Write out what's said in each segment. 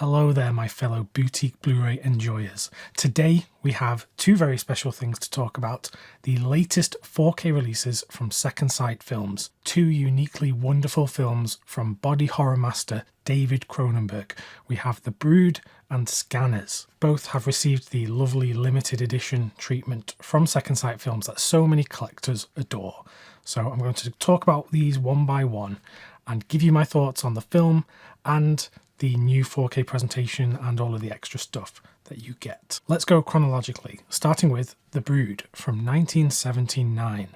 Hello there, my fellow boutique Blu-ray enjoyers. Today we have two very special things to talk about. The latest 4K releases from Second Sight Films. Two uniquely wonderful films from body horror master David Cronenberg. We have The Brood and Scanners. Both have received the lovely limited edition treatment from Second Sight Films that so many collectors adore. So I'm going to talk about these one by one and give you my thoughts on the film and the new 4K presentation and all of the extra stuff that you get. Let's go chronologically, starting with The Brood from 1979.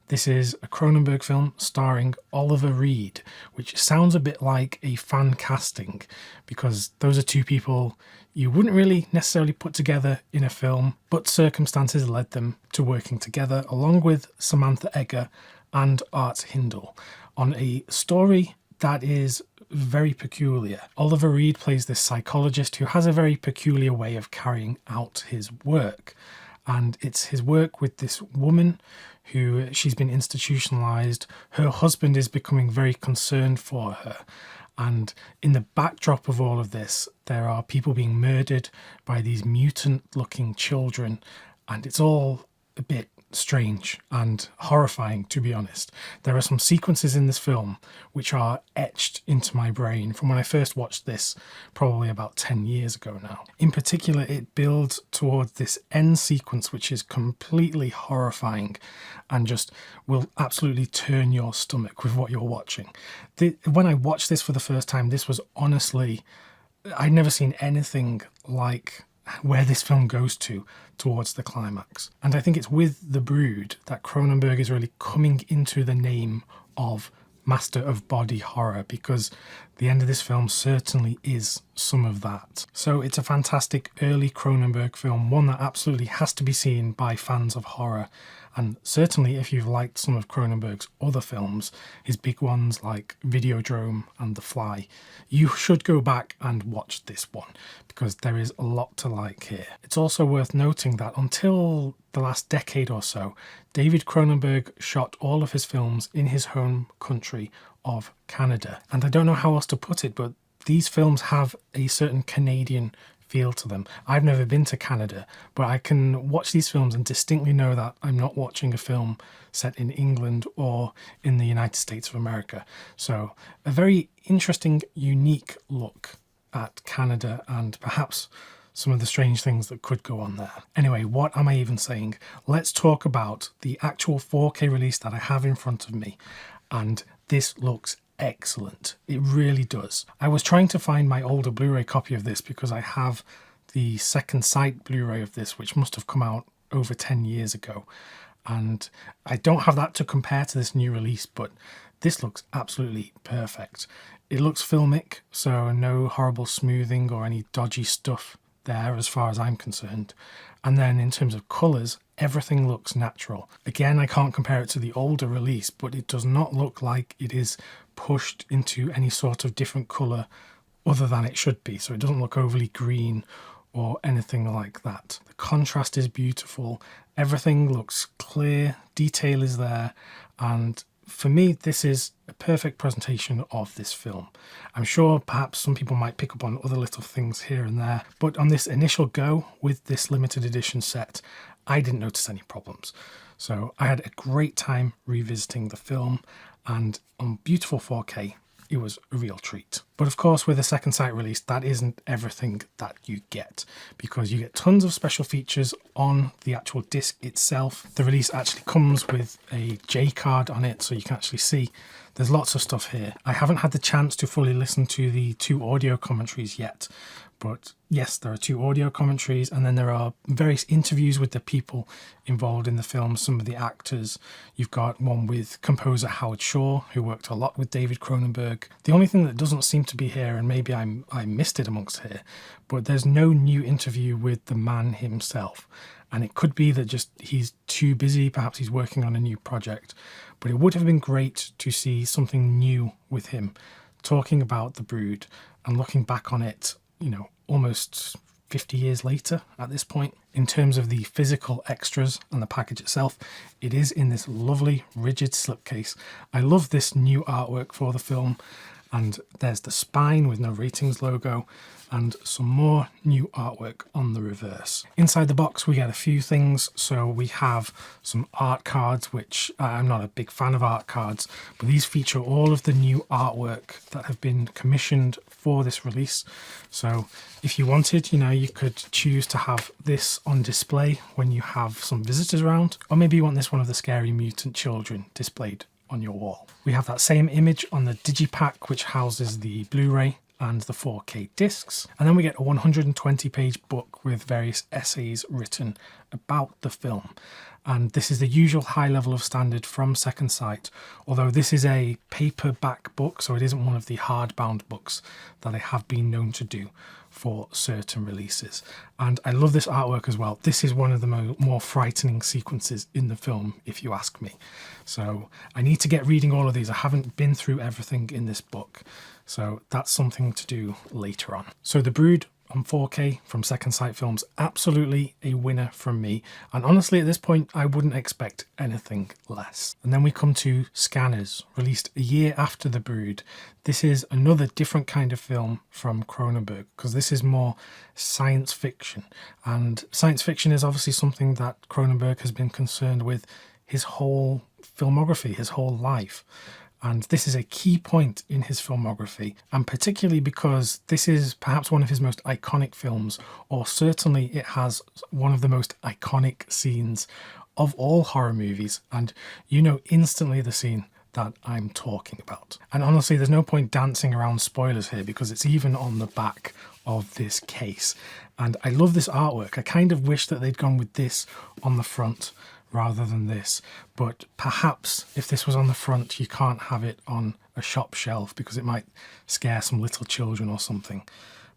This is a Cronenberg film starring Oliver Reed, which sounds a bit like a fan casting because those are two people you wouldn't really necessarily put together in a film, but circumstances led them to working together along with Samantha Eggar and Art Hindle on a story that is very peculiar. Oliver Reed plays this psychologist who has a very peculiar way of carrying out his work. And it's his work with this woman who she's been institutionalized. Her husband is becoming very concerned for her. And in the backdrop of all of this, there are people being murdered by these mutant-looking children. And it's all a bit strange and horrifying, to be honest. There are some sequences in this film which are etched into my brain from when I first watched this probably about 10 years ago now. In particular, it builds towards this end sequence which is completely horrifying and just will absolutely turn your stomach with what you're watching. When I watched this for the first time, this was honestly, I'd never seen anything like where this film goes towards the climax. And I think it's with The Brood that Cronenberg is really coming into the name of master of body horror, because the end of this film certainly is some of that. So it's a fantastic early Cronenberg film, one that absolutely has to be seen by fans of horror. And certainly if you've liked some of Cronenberg's other films, his big ones like Videodrome and The Fly, you should go back and watch this one because there is a lot to like here. It's also worth noting that until the last decade or so, David Cronenberg shot all of his films in his home country of Canada. And I don't know how else to put it, but these films have a certain Canadian feel to them. I've never been to Canada, but I can watch these films and distinctly know that I'm not watching a film set in England or in the United States of America. So a very interesting, unique look at Canada and perhaps some of the strange things that could go on there. Anyway, what am I even saying? Let's talk about the actual 4K release that I have in front of me. And this looks excellent. It really does. I was trying to find my older Blu-ray copy of this because I have the Second Sight Blu-ray of this, which must have come out over 10 years ago. And I don't have that to compare to this new release, but this looks absolutely perfect. It looks filmic, so no horrible smoothing or any dodgy stuff there as far as I'm concerned. And then in terms of colours, everything looks natural. Again, I can't compare it to the older release, but it does not look like it is pushed into any sort of different colour other than it should be. So it doesn't look overly green or anything like that. The contrast is beautiful. Everything looks clear. Detail is there. And for me, this is a perfect presentation of this film. I'm sure perhaps some people might pick up on other little things here and there, but on this initial go with this limited edition set, I didn't notice any problems. So I had a great time revisiting the film, and on beautiful 4K, it was a real treat. But of course, with a Second Sight release, that isn't everything that you get, because you get tons of special features on the actual disc itself. The release actually comes with a J card on it, so you can actually see there's lots of stuff here. I haven't had the chance to fully listen to the two audio commentaries yet, but yes, there are two audio commentaries, and then there are various interviews with the people involved in the film, some of the actors. You've got one with composer Howard Shore, who worked a lot with David Cronenberg. The only thing that doesn't seem to be here, and maybe I missed it amongst here, but there's no new interview with the man himself. And it could be that just he's too busy, perhaps he's working on a new project. But it would have been great to see something new with him, talking about The Brood and looking back on it, you know, almost 50 years later at this point. In terms of the physical extras and the package itself, it is in this lovely rigid slipcase. I love this new artwork for the film. And there's the spine with no ratings logo and some more new artwork on the reverse. Inside the box we get a few things. So we have some art cards, which I'm not a big fan of art cards, but these feature all of the new artwork that have been commissioned for this release. So if you wanted, you could choose to have this on display when you have some visitors around, or maybe you want this one of the scary mutant children displayed on your wall. We have that same image on the digipack, which houses the Blu-ray and the 4K discs. And then we get a 120-page book with various essays written about the film. And this is the usual high level of standard from Second Sight, although this is a paperback book, so it isn't one of the hardbound books that I have been known to do for certain releases. And I love this artwork as well. This is one of the more frightening sequences in the film, if you ask me. So I need to get reading all of these. I haven't been through everything in this book, so that's something to do later on. So the Brood on 4K from Second Sight Films, absolutely a winner from me. And honestly, at this point, I wouldn't expect anything less. And then we come to Scanners, released a year after The Brood. This is another different kind of film from Cronenberg, because this is more science fiction. And science fiction is obviously something that Cronenberg has been concerned with his whole filmography, his whole life. And this is a key point in his filmography, and particularly because this is perhaps one of his most iconic films, or certainly it has one of the most iconic scenes of all horror movies, and you know instantly the scene that I'm talking about. And honestly, there's no point dancing around spoilers here because it's even on the back of this case. And I love this artwork. I kind of wish that they'd gone with this on the front rather than this, but perhaps if this was on the front you can't have it on a shop shelf because it might scare some little children or something.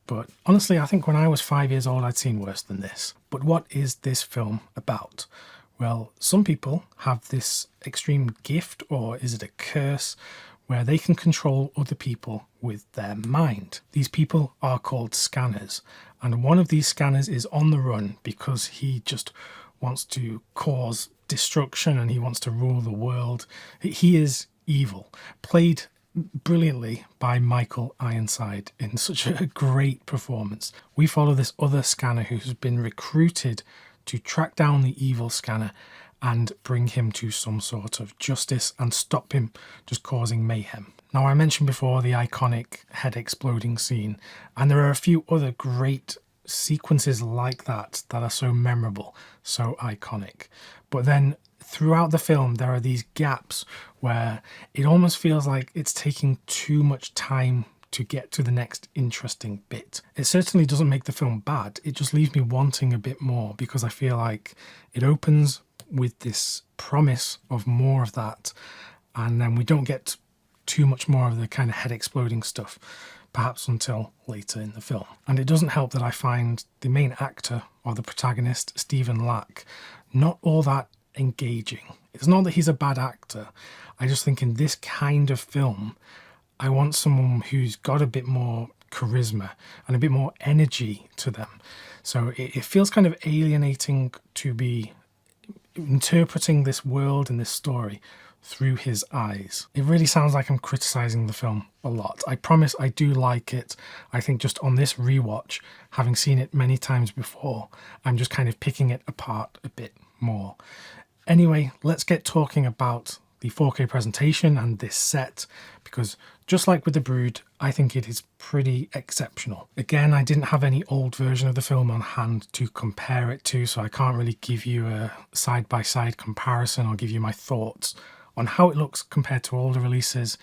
But honestly, I think when I was 5 years old I'd seen worse than this. But what is this film about? Well, some people have this extreme gift, or is it a curse, where they can control other people with their mind. These people are called scanners, and one of these scanners is on the run because he just wants to cause destruction and he wants to rule the world. He is evil, played brilliantly by Michael Ironside in such a great performance. We follow this other scanner who's been recruited to track down the evil scanner and bring him to some sort of justice and stop him just causing mayhem. Now, I mentioned before the iconic head exploding scene, and there are a few other great sequences like that that are so memorable, so iconic. But then throughout the film there are these gaps where it almost feels like it's taking too much time to get to the next interesting bit. It certainly doesn't make the film bad, it just leaves me wanting a bit more, because I feel like it opens with this promise of more of that, and then we don't get too much more of the kind of head exploding stuff, perhaps until later in the film. And it doesn't help that I find the main actor, or the protagonist, Stephen Lack, not all that engaging. It's not that he's a bad actor, I just think in this kind of film I want someone who's got a bit more charisma and a bit more energy to them. So it feels kind of alienating to be interpreting this world and this story through his eyes. It really sounds like I'm criticising the film a lot. I promise I do like it. I think just on this rewatch, having seen it many times before, I'm just kind of picking it apart a bit more. Anyway, let's get talking about the 4K presentation and this set, because just like with The Brood, I think it is pretty exceptional. Again, I didn't have any old version of the film on hand to compare it to, so I can't really give you a side-by-side comparison or give you my thoughts on how it looks compared to older releases,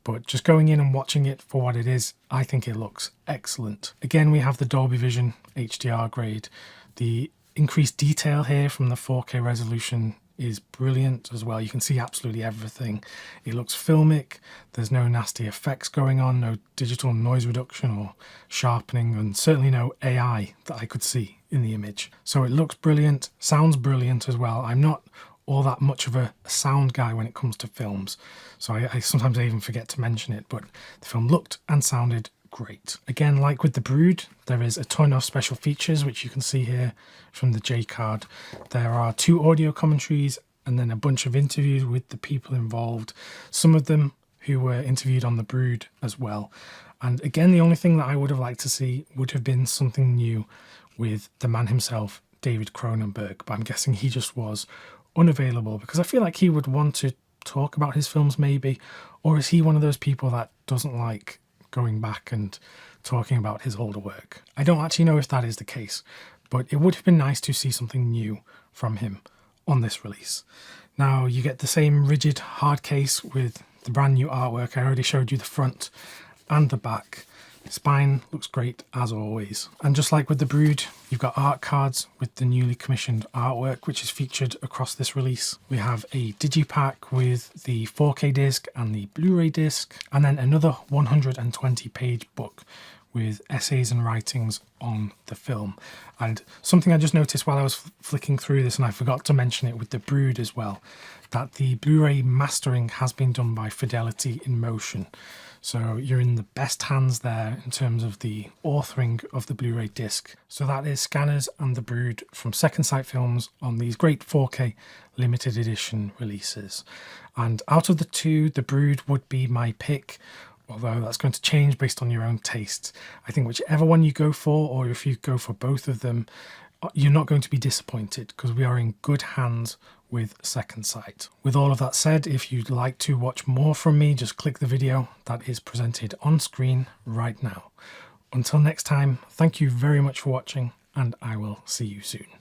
but just going in and watching it for what it is, I think it looks excellent. Again, we have the Dolby Vision HDR grade. The increased detail here from the 4K resolution is brilliant as well. You can see absolutely everything. It looks filmic, there's no nasty effects going on, no digital noise reduction or sharpening, and certainly no AI that I could see in the image. So it looks brilliant, sounds brilliant as well. I'm not all that much of a sound guy when it comes to films, so I sometimes even forget to mention it, but the film looked and sounded great. Again, like with The Brood, there is a ton of special features which you can see here from the J card. There are 2 audio commentaries and then a bunch of interviews with the people involved, some of them who were interviewed on the BROOD as well. And again, the only thing that I would have liked to see would have been something new with the man himself, David Cronenberg, but I'm guessing he just was unavailable, because I feel like he would want to talk about his films maybe, or is he one of those people that doesn't like going back and talking about his older work? I don't actually know if that is the case, but it would have been nice to see something new from him on this release. Now you get the same rigid hard case with the brand new artwork. I already showed you the front and the back. Spine looks great as always. And just like with the BROOD, you've got art cards with the newly commissioned artwork, which is featured across this release. We have a digipack with the 4K disc and the Blu-ray disc, and then another 120-page book with essays and writings on the film. And something I just noticed while I was flicking through this, and I forgot to mention it with the BROOD as well, that the Blu-ray mastering has been done by Fidelity in Motion. So you're in the best hands there in terms of the authoring of the Blu-ray disc. So that is Scanners and the BROOD from Second Sight Films on these great 4K limited edition releases. And out of the two, the BROOD would be my pick, although that's going to change based on your own tastes. I think whichever one you go for, or if you go for both of them, you're not going to be disappointed, because we are in good hands with Second Sight. With all of that said, if you'd like to watch more from me, just click the video that is presented on screen right now. Until next time, thank you very much for watching, and I will see you soon.